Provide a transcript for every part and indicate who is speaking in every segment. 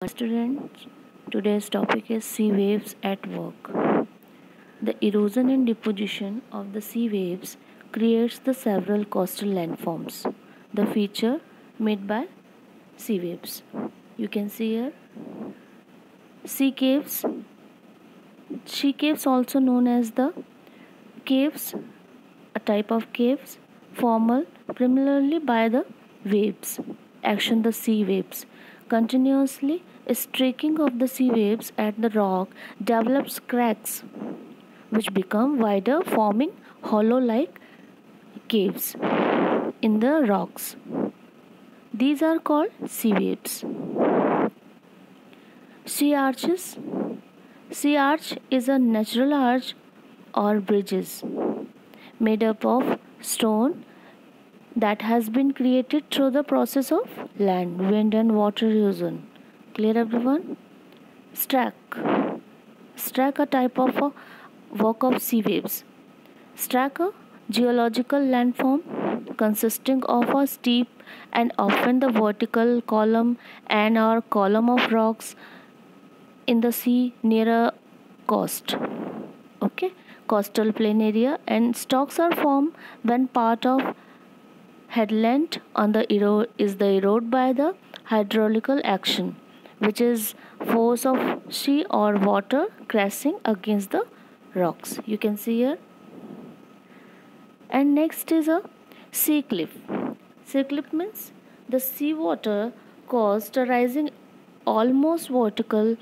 Speaker 1: Students, today's topic is sea waves at work. The erosion and deposition of the sea waves creates the several coastal landforms. The feature made by sea waves. You can see here sea caves. Sea caves, also known as the caves, a type of caves formed primarily by the waves action the sea waves. Continuously streaking of the sea waves at the rock develops cracks which become wider, forming hollow like caves in the rocks. These are called sea waves. Sea arches. Sea arch is a natural arch or bridges made up of stone that has been created through the process of land, wind, and water erosion. Clear, everyone? Strack. Strack, a type of a work of sea waves. Strack, a geological landform consisting of a steep and often the vertical column and or column of rocks in the sea near a coast. Okay, coastal plain area, and stocks are formed when part of headland on the is the erode by the hydraulical action, which is force of sea or water crashing against the rocks. You can see here. And next is a sea cliff. Sea cliff means the sea water caused rising almost vertical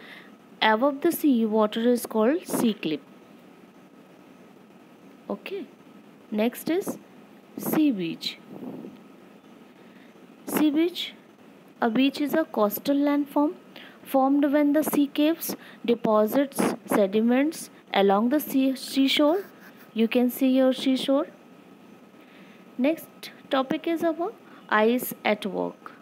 Speaker 1: above the sea water is called sea cliff. Okay. Next is sea beach. Sea beach. A beach is a coastal landform formed when the sea caves deposits sediments along the seashore. You can see your seashore. Next topic is about ice at work.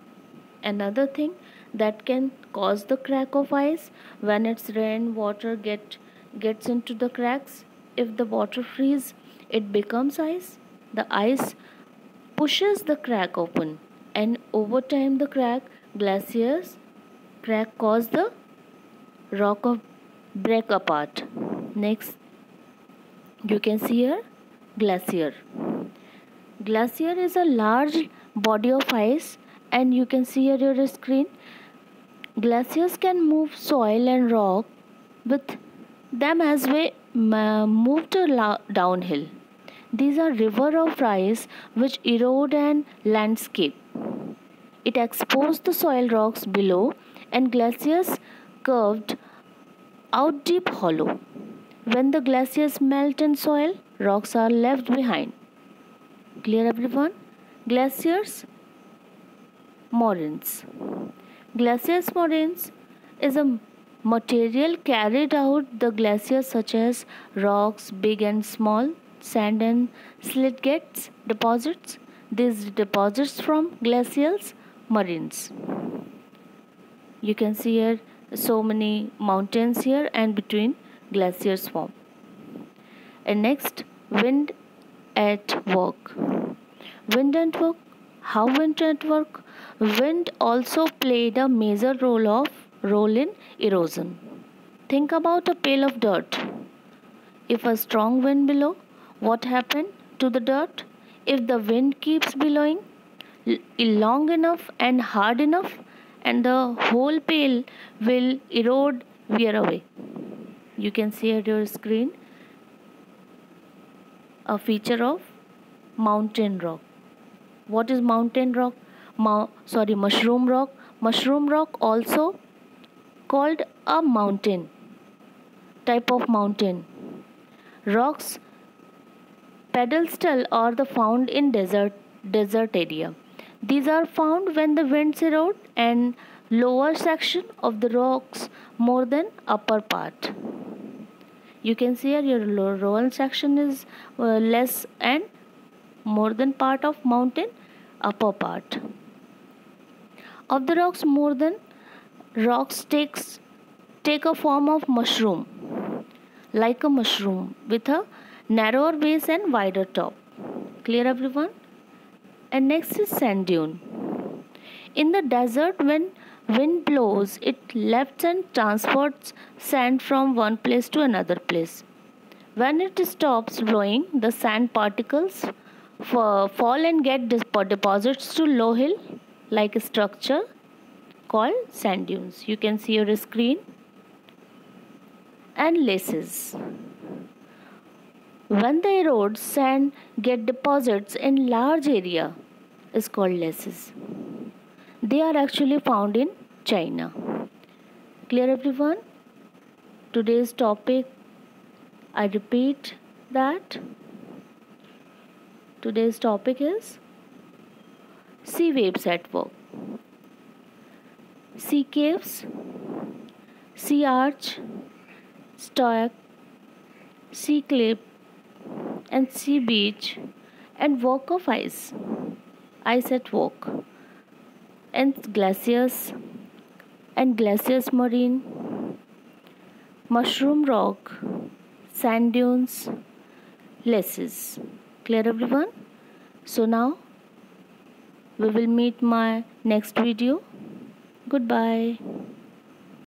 Speaker 1: Another thing that can cause the crack of ice when it's rain, water gets into the cracks. If the water freeze, it becomes ice. The ice pushes the crack open, and over time the glaciers crack cause the rock of break apart. Next, you can see here glacier. Glacier is a large body of ice, and you can see here your screen. Glaciers can move soil and rock with them as we move downhill. These are river of ice which erode and landscape. It exposed the soil rocks below, and glaciers curved out deep hollow. When the glaciers melt in soil, rocks are left behind. Clear, everyone? Glaciers, moraines. Glaciers moraines is a material carried out the glaciers such as rocks, big and small, sand and silicates deposits. These deposits from glacials moraines. You can see here so many mountains here and between glaciers form. And next, wind at work. Wind at work. How wind at work? Wind also played a major role in erosion. Think about a pail of dirt. If a strong wind blow, what happened to the dirt? If the wind keeps blowing long enough and hard enough, and the whole pail will erode, wear away. You can see at your screen a feature of mountain rock. What is mountain rock? Mushroom rock. Mushroom rock also called a mountain, type of mountain. Rocks pedestal are the found in desert area. These are found when the winds erode and lower section of the rocks more than upper part. You can see here your lower section is less and more than part of mountain upper part of the rocks. More than rocks take a form of mushroom, like a mushroom with a narrower base and wider top. Clear, everyone? And next is sand dune. In the desert, when Wind blows, it lifts and transports sand from one place to another place. When it stops blowing, the sand particles fall and get deposits to low hill like a structure called sand dunes. You can see your screen. And laces. When they erode, sand get deposits in large area is called laces. They are actually found in China. Clear everyone? Today's topic, I repeat that. Today's topic is sea waves at work. Sea caves, sea arch, stock, sea cliff, and sea beach, and walk of ice. Ice at work, and glaciers, and glaciers marine, mushroom rock, sand dunes, laces. Clear everyone? So now we will meet my next video. Goodbye.